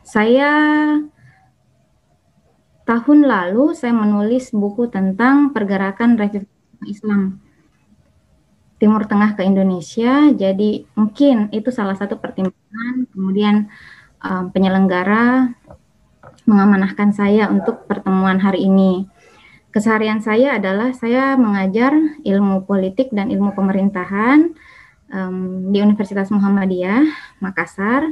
Saya tahun lalu saya menulis buku tentang pergerakan revitalisme Islam Timur Tengah ke Indonesia. Jadi mungkin itu salah satu pertimbangan. Kemudian penyelenggara mengamanahkan saya untuk pertemuan hari ini. Keseharian saya adalah saya mengajar ilmu politik dan ilmu pemerintahan di Universitas Muhammadiyah Makassar.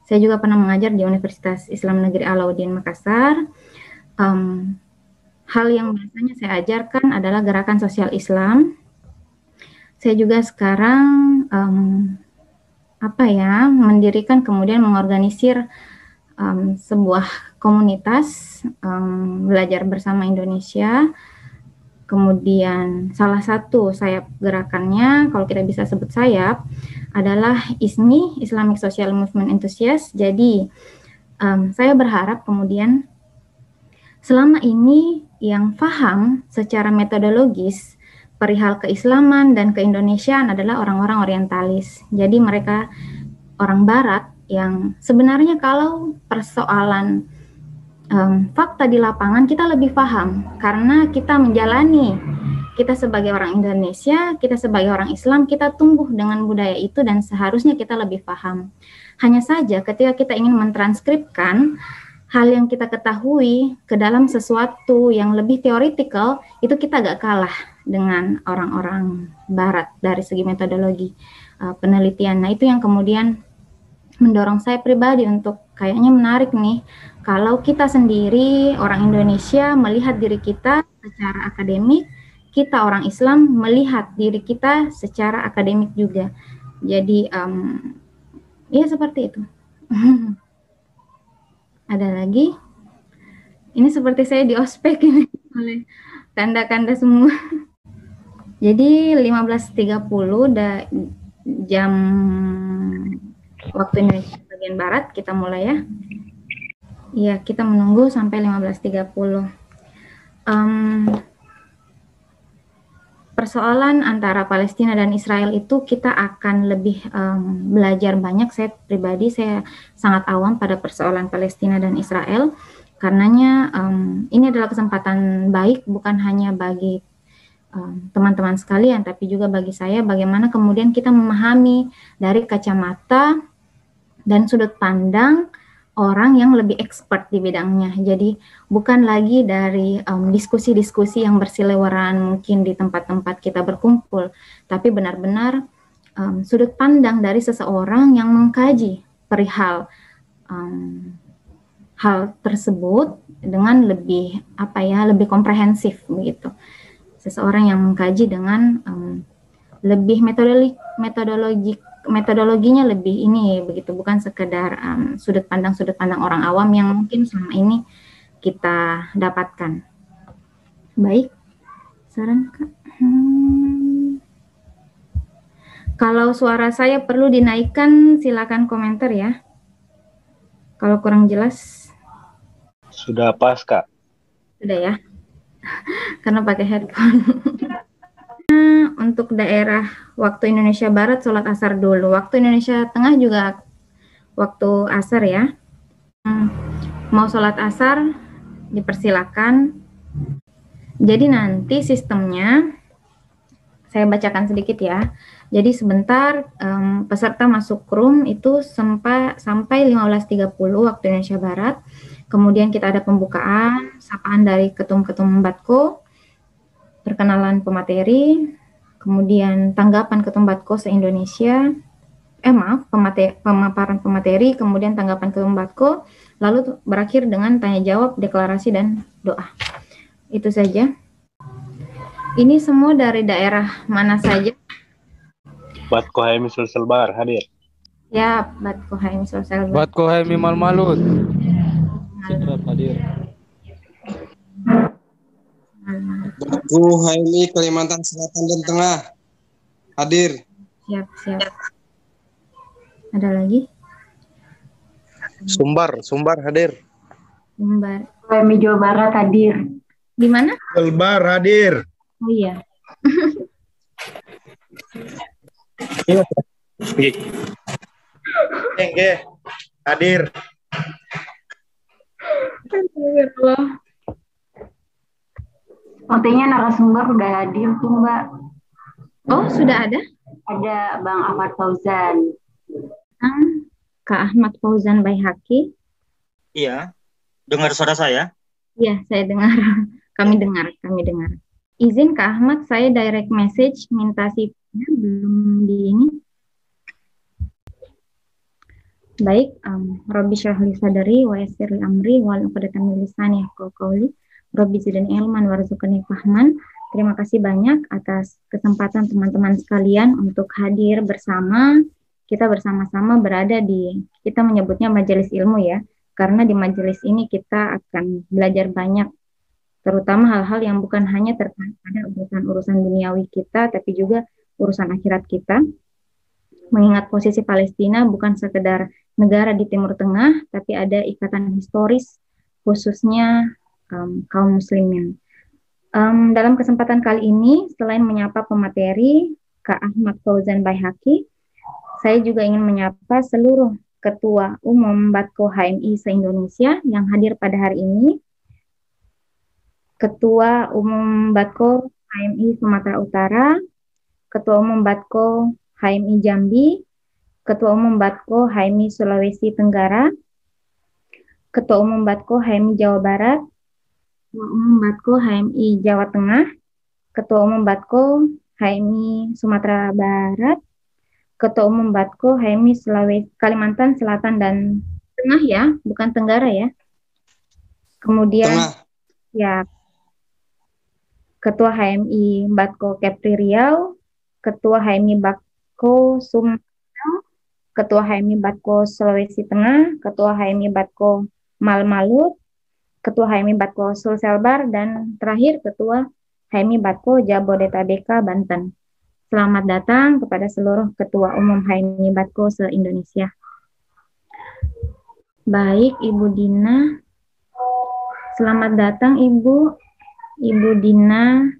Saya juga pernah mengajar di Universitas Islam Negeri Alauddin Makassar. Hal yang biasanya saya ajarkan adalah gerakan sosial Islam. Saya juga sekarang mendirikan kemudian mengorganisir sebuah komunitas belajar bersama Indonesia. Kemudian salah satu sayap gerakannya, kalau kita bisa sebut sayap, adalah ISMI, Islamic Social Movement Enthusiast. Jadi saya berharap kemudian selama ini yang paham secara metodologis perihal keislaman dan keindonesiaan adalah orang-orang orientalis. Jadi mereka orang barat yang sebenarnya kalau persoalan fakta di lapangan kita lebih paham karena kita menjalani, kita sebagai orang Indonesia, kita sebagai orang Islam, kita tumbuh dengan budaya itu dan seharusnya kita lebih paham. Hanya saja ketika kita ingin mentranskripkan hal yang kita ketahui ke dalam sesuatu yang lebih teoritikal, itu kita agak kalah dengan orang-orang barat dari segi metodologi penelitian. Nah itu yang kemudian mendorong saya pribadi untuk kayaknya menarik nih kalau kita sendiri orang Indonesia melihat diri kita secara akademik, kita orang Islam melihat diri kita secara akademik juga. Jadi ya seperti itu. Ada lagi? Ini seperti saya di ospek ini oleh kanda-kanda semua. Jadi 15.30 jam waktu Indonesia bagian Barat kita mulai ya. Iya, kita menunggu sampai 15.30. Persoalan antara Palestina dan Israel itu kita akan lebih belajar banyak. Saya pribadi saya sangat awam pada persoalan Palestina dan Israel. Karenanya ini adalah kesempatan baik bukan hanya bagi teman-teman sekalian, tapi juga bagi saya bagaimana kemudian kita memahami dari kacamata dan sudut pandang orang yang lebih expert di bidangnya. Jadi bukan lagi dari diskusi-diskusi yang berseliweran mungkin di tempat-tempat kita berkumpul, tapi benar-benar sudut pandang dari seseorang yang mengkaji perihal hal tersebut dengan lebih lebih komprehensif begitu. Seseorang yang mengkaji dengan lebih metodologinya lebih ini begitu, bukan sekedar sudut pandang orang awam yang mungkin selama ini kita dapatkan. Baik, saran Kak. Kalau suara saya perlu dinaikkan, silakan komentar ya. Kalau kurang jelas. Sudah pas Kak. Sudah ya. Karena pakai headphone. Untuk daerah waktu Indonesia Barat sholat asar dulu. Waktu Indonesia Tengah juga waktu asar ya. Mau sholat asar dipersilakan. Jadi nanti sistemnya saya bacakan sedikit ya. Jadi sebentar peserta masuk room itu sampai 15.30 waktu Indonesia Barat. Kemudian kita ada pembukaan, sapaan dari ketum-ketum Batko, perkenalan pemateri, kemudian tanggapan ketum Batko se-Indonesia, pemaparan pemateri, kemudian tanggapan ketum Batko, lalu berakhir dengan tanya jawab, deklarasi, dan doa. Itu saja. Ini semua dari daerah mana saja? Batko Haimi Sulselbar hadir. Ya, Batko Haimi Sulselbar. Batko Haimi Malmalut. Siap hadir. Batko Haimi Kalimantan Selatan dan Tengah hadir. Siap. Ada lagi? Sumbar hadir. Sumbar. Haimi Jawa Barat hadir. Di mana? Sumbar hadir. Oh iya. Enggak hadir. Sepertinya narasumber udah hadir tuh Mbak. Oh, sudah ada? Ada Bang Ahmad Fauzan. Kak Ahmad Fauzan Baihaqi. Iya, dengar suara saya? Iya, saya dengar. Kami dengar. Izin Kak Ahmad, saya direct message minta CV-nya belum di ini. Baik, Robbi syrah li sadri wa yassir li amri wal 'uqdatam min lisani yafqahu qawli. Robbi zidni ilman warzuqni fahman. Terima kasih banyak atas kesempatan teman-teman sekalian untuk hadir bersama. Kita bersama-sama berada di, kita menyebutnya majelis ilmu ya, karena di majelis ini kita akan belajar banyak, terutama hal-hal yang bukan hanya terkait pada urusan-urusan duniawi kita, tapi juga urusan akhirat kita. Mengingat posisi Palestina bukan sekedar negara di Timur Tengah, tapi ada ikatan historis khususnya kaum muslimin. Dalam kesempatan kali ini, selain menyapa pemateri Kak Ahmad Fauzan Baihaqi, saya juga ingin menyapa seluruh Ketua Umum Batko HMI se-Indonesia yang hadir pada hari ini, Ketua Umum Batko HMI Sumatera Utara, Ketua Umum Batko HMI Jambi, Ketua Umum Batko HMI Sulawesi Tenggara, Ketua Umum Batko HMI Jawa Barat, Ketua Umum Batko HMI Jawa Tengah, Ketua Umum Batko HMI Sumatera Barat, Ketua Umum Batko HMI Sulawesi Kalimantan Selatan dan Tengah ya, bukan Tenggara ya. Kemudian Tengah. ya Ketua HMI Batko Kepri Riau, Ketua HMI Batko Sumatera, Ketua HMI Batko Sulawesi Tengah, Ketua HMI Batko Malmalut, Ketua HMI Batko Sulselbar, dan terakhir Ketua HMI Batko Jabodetabek Banten. Selamat datang kepada seluruh Ketua Umum HMI Batko se-Indonesia. Baik, Ibu Dina. Selamat datang Ibu Dina.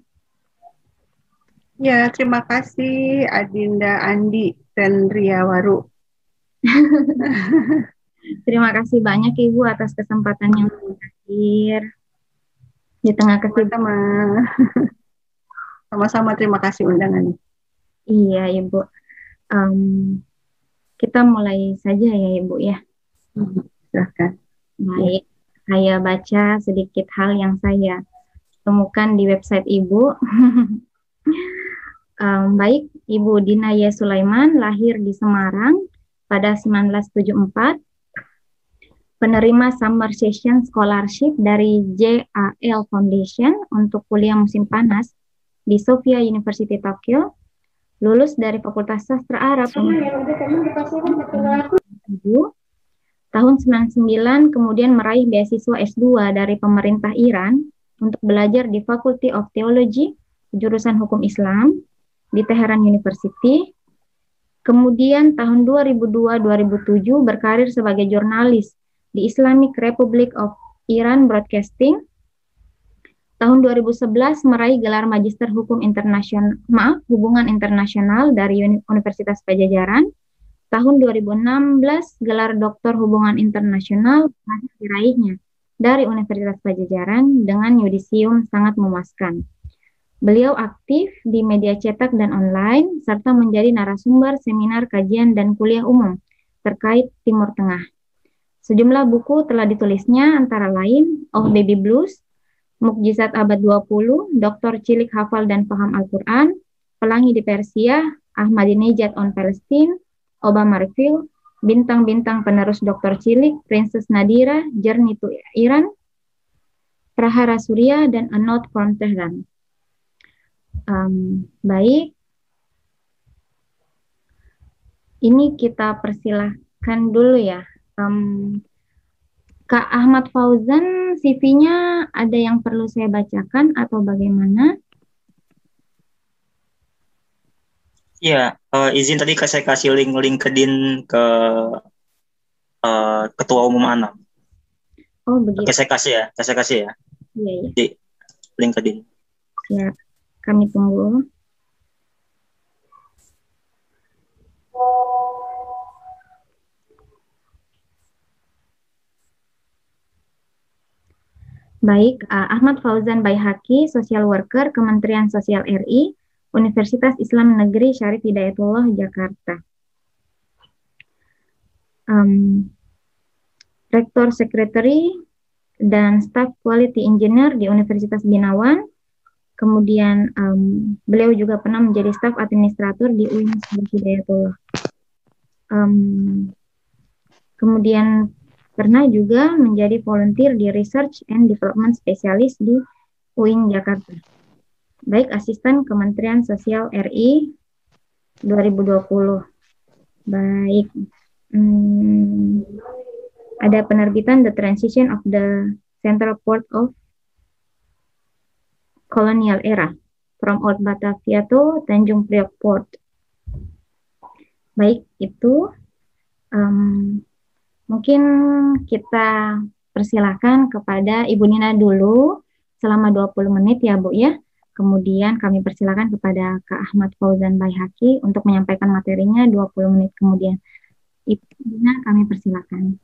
Ya, terima kasih Adinda Andi dan Ria Waru. Terima kasih banyak Ibu atas kesempatan yang hadir di tengah kesibukan. Sama-sama terima kasih undangannya. Iya Ibu. Kita mulai saja ya Ibu ya. Silahkan. Baik, saya baca sedikit hal yang saya temukan di website Ibu. Baik, Ibu Dina Y. Sulaiman lahir di Semarang pada 1974. Penerima Summer Session Scholarship dari JAL Foundation untuk kuliah musim panas di Sophia University Tokyo. Lulus dari Fakultas Sastra Arab tahun 99, kemudian meraih beasiswa S2 dari pemerintah Iran untuk belajar di Faculty of Theology, jurusan Hukum Islam di Tehran University. Kemudian tahun 2002-2007 berkarir sebagai jurnalis di Islamic Republic of Iran Broadcasting. Tahun 2011 meraih gelar Magister Hubungan Internasional dari Universitas Pajajaran. Tahun 2016 gelar Doktor Hubungan Internasional diraihnya dari Universitas Pajajaran dengan yudisium sangat memuaskan. Beliau aktif di media cetak dan online serta menjadi narasumber seminar kajian dan kuliah umum terkait Timur Tengah. Sejumlah buku telah ditulisnya antara lain Oh Baby Blues, Mukjizat Abad 20, Doktor Cilik Hafal dan Paham Al-Quran, Pelangi di Persia, Ahmadinejad on Palestine, Obama Review, Bintang-Bintang Penerus Doktor Cilik, Princess Nadira, Journey to Iran, Prahara Surya, dan A Note from Tehran. Baik, ini kita persilahkan dulu ya. Kak Ahmad Fauzan, CV-nya ada yang perlu saya bacakan atau bagaimana? Iya, izin tadi saya kasih link LinkedIn ke Ketua Umum ANAM. Oh begitu. Oke, saya kasih ya. Iya. Di LinkedIn. Ya, kami tunggu. Baik, Ahmad Fauzan Baihaqi, Social Worker, Kementerian Sosial RI, Universitas Islam Negeri Syarif Hidayatullah, Jakarta. Rektor Secretary dan Staff Quality Engineer di Universitas Binawan. Kemudian beliau juga pernah menjadi Staff Administrator di UIN Syarif Hidayatullah. Kemudian pernah juga menjadi volunteer di Research and Development Specialist di UIN Jakarta. Baik, Asisten Kementerian Sosial RI 2020. Baik. Ada penerbitan The Transition of the Central Port of Colonial Era from Old Batavia to Tanjung Priok Port. Baik, itu mungkin kita persilakan kepada Ibu Nina dulu selama 20 menit ya Bu ya. Kemudian kami persilakan kepada Kak Ahmad Fauzan Baihaqi untuk menyampaikan materinya 20 menit kemudian. Ibu Nina kami persilakan.